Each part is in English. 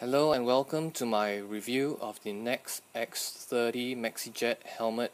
Hello and welcome to my review of the Nexx X30 maxijet helmet.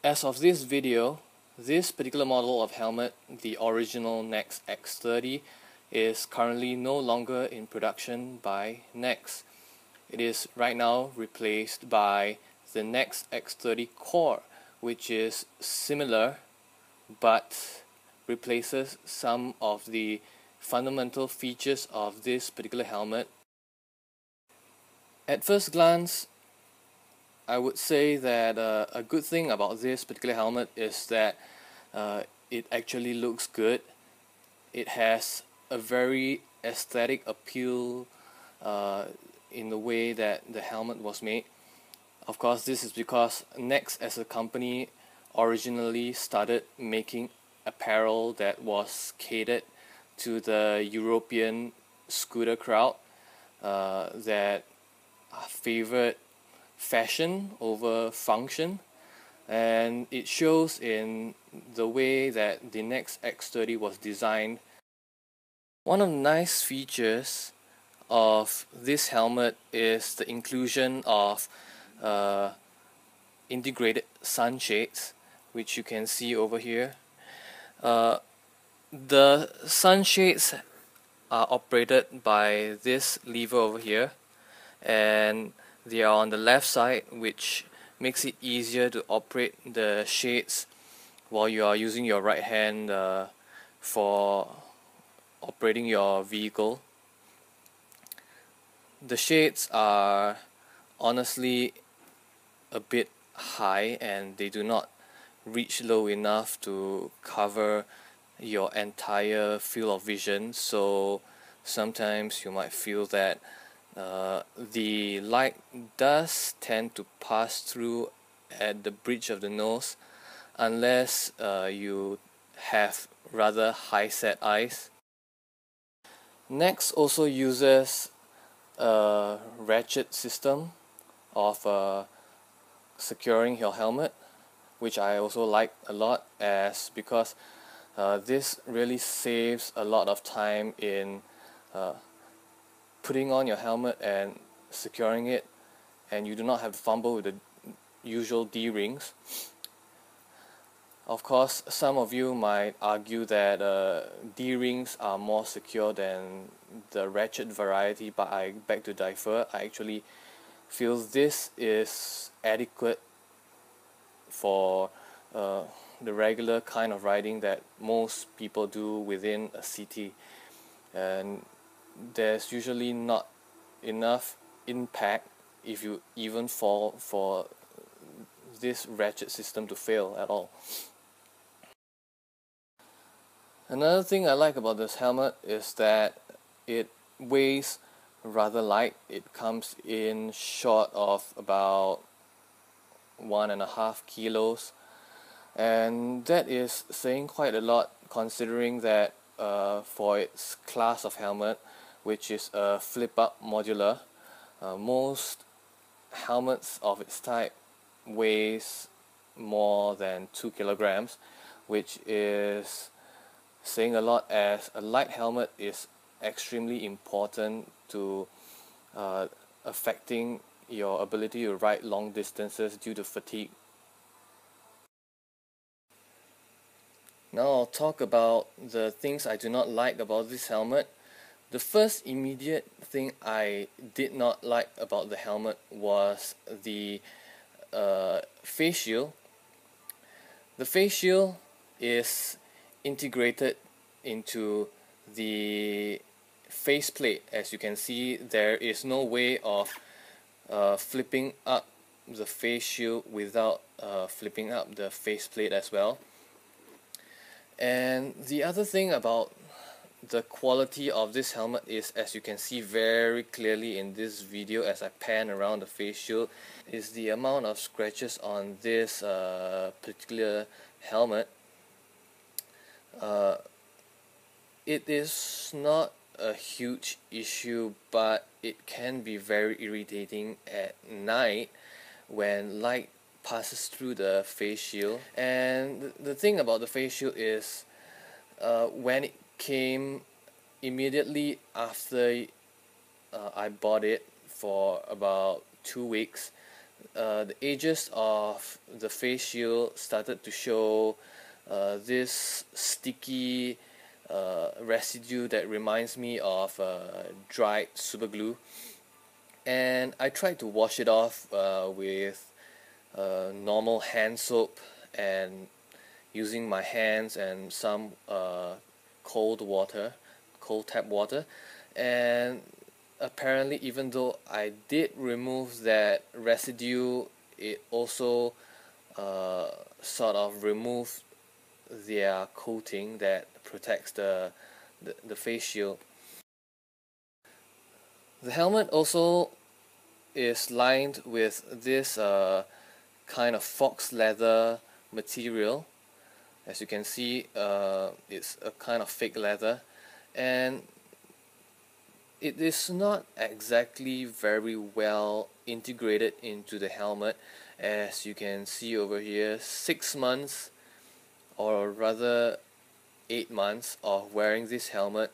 As of this video, this particular model of helmet, the original Nexx X30, is currently no longer in production by Nexx. It is right now replaced by the Nexx X30 Core, which is similar but replaces some of the fundamental features of this particular helmet. At first glance, I would say that a good thing about this particular helmet is that it actually looks good. It has a very aesthetic appeal in the way that the helmet was made. Of course, this is because Nexx as a company originally started making apparel that was catered to the European scooter crowd that favored fashion over function, and it shows in the way that the Nexx X30 was designed. One of the nice features of this helmet is the inclusion of integrated sunshades, which you can see over here. The sunshades are operated by this lever over here, and they are on the left side, which makes it easier to operate the shades while you are using your right hand for operating your vehicle. The shades are honestly a bit high and they do not reach low enough to cover your entire field of vision, so sometimes you might feel that the light does tend to pass through at the bridge of the nose unless you have rather high set eyes. Nexx also uses a ratchet system of securing your helmet, which I also like a lot, because this really saves a lot of time in putting on your helmet and securing it, and you do not have to fumble with the usual D-rings. Of course, some of you might argue that D-rings are more secure than the ratchet variety, but I beg to differ. I actually feel this is adequate for the regular kind of riding that most people do within a city, and there's usually not enough impact if you even fall for this ratchet system to fail at all. Another thing I like about this helmet is that it weighs rather light. It comes in short of about 1.5 kilos, and that is saying quite a lot, considering that for its class of helmet, which is a flip-up modular, most helmets of its type weighs more than 2 kilograms, which is saying a lot, as a light helmet is extremely important to affecting your ability to ride long distances due to fatigue. Now I'll talk about the things I do not like about this helmet. The first immediate thing I did not like about the helmet was the face shield. The face shield is integrated into the faceplate. As you can see, there is no way of flipping up the face shield without flipping up the faceplate as well. And the other thing about the quality of this helmet is, as you can see very clearly in this video as I pan around the face shield, is the amount of scratches on this particular helmet. It is not a huge issue, but it can be very irritating at night when light passes through the face shield. And the thing about the face shield is when it came immediately after I bought it for about 2 weeks, the edges of the face shield started to show this sticky residue that reminds me of dried super glue, and I tried to wash it off with normal hand soap and using my hands and some cold water, cold tap water, and apparently even though I did remove that residue, it also sort of removed their coating that protects the face shield. The helmet also is lined with this kind of fox leather material. As you can see, it's a kind of fake leather, and it is not exactly very well integrated into the helmet. As you can see over here, 6 months, or rather 8 months of wearing this helmet,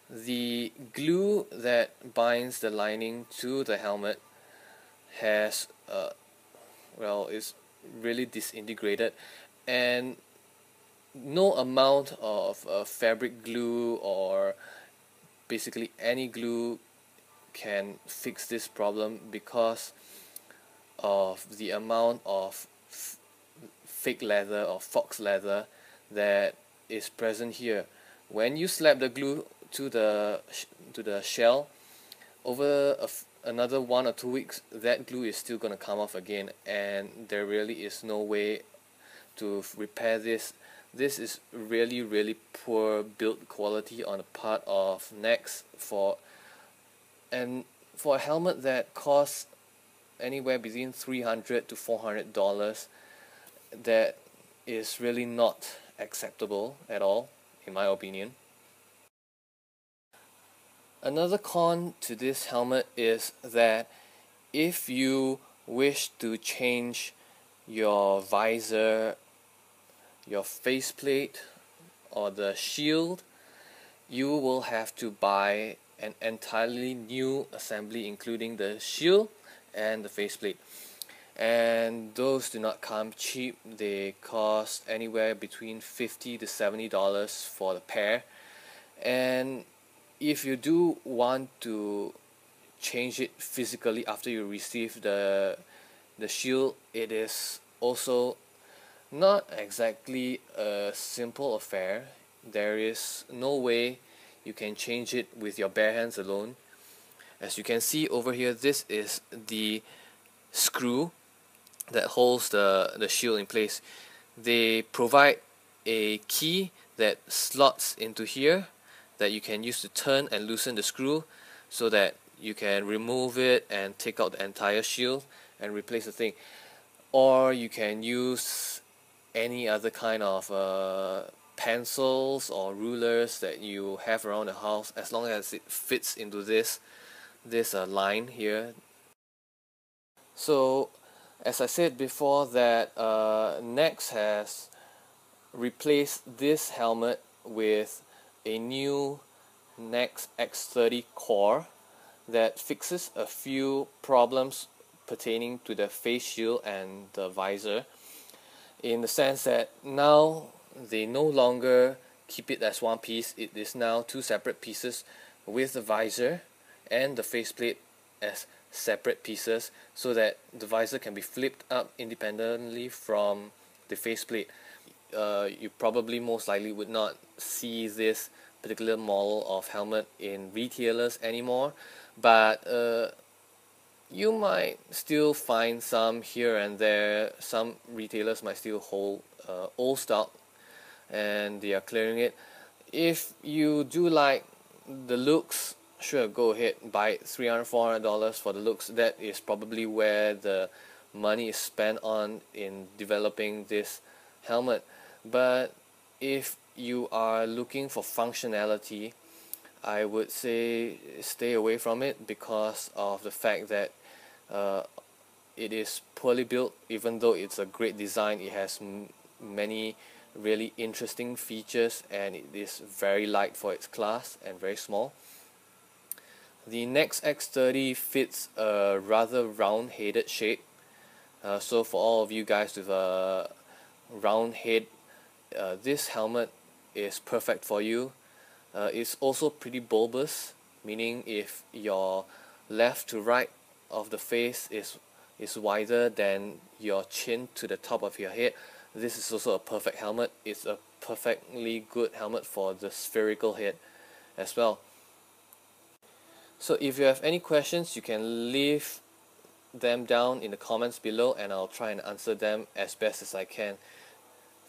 the glue that binds the lining to the helmet has well, is really disintegrated, and no amount of fabric glue or basically any glue can fix this problem because of the amount of fake leather or fox leather that is present here. When you slap the glue to the shell, over another 1 or 2 weeks, that glue is still going to come off again, and there really is no way to repair this. This is really poor build quality on the part of Nexx for a helmet that costs anywhere between $300 to $400. That is really not acceptable at all, in my opinion. Another con to this helmet is that if you wish to change your visor, your faceplate, or the shield, you will have to buy an entirely new assembly, including the shield and the faceplate. And those do not come cheap. They cost anywhere between $50 to $70 for the pair. And if you do want to change it physically after you receive the shield, it is also not exactly a simple affair. There is no way you can change it with your bare hands alone. As you can see over here, this is the screw that holds the shield in place. They provide a key that slots into here that you can use to turn and loosen the screw so that you can remove it and take out the entire shield and replace the thing. Or you can use any other kind of pencils or rulers that you have around the house, as long as it fits into this line here. So as I said before, that Nexx has replaced this helmet with a new Nexx X30 core that fixes a few problems pertaining to the face shield and the visor, in the sense that now they no longer keep it as one piece. It is now two separate pieces, with the visor and the faceplate as separate pieces, so that the visor can be flipped up independently from the faceplate. You probably most likely would not see this particular model of helmet in retailers anymore, but you might still find some here and there. Some retailers might still hold old stock and they are clearing it. If you do like the looks, sure, go ahead, buy it. $300, $400 for the looks. That is probably where the money is spent on in developing this helmet. But if you are looking for functionality, I would say stay away from it, because of the fact that it is poorly built. Even though it's a great design, it has many really interesting features, and it is very light for its class and very small. The Nexx X30 fits a rather round-headed shape, so for all of you guys with a round head, this helmet is perfect for you. It's also pretty bulbous, meaning if your left to right of the face is wider than your chin to the top of your head, this is also a perfect helmet. It's a perfectly good helmet for the spherical head as well. So if you have any questions, you can leave them down in the comments below and I'll try and answer them as best as I can.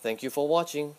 Thank you for watching.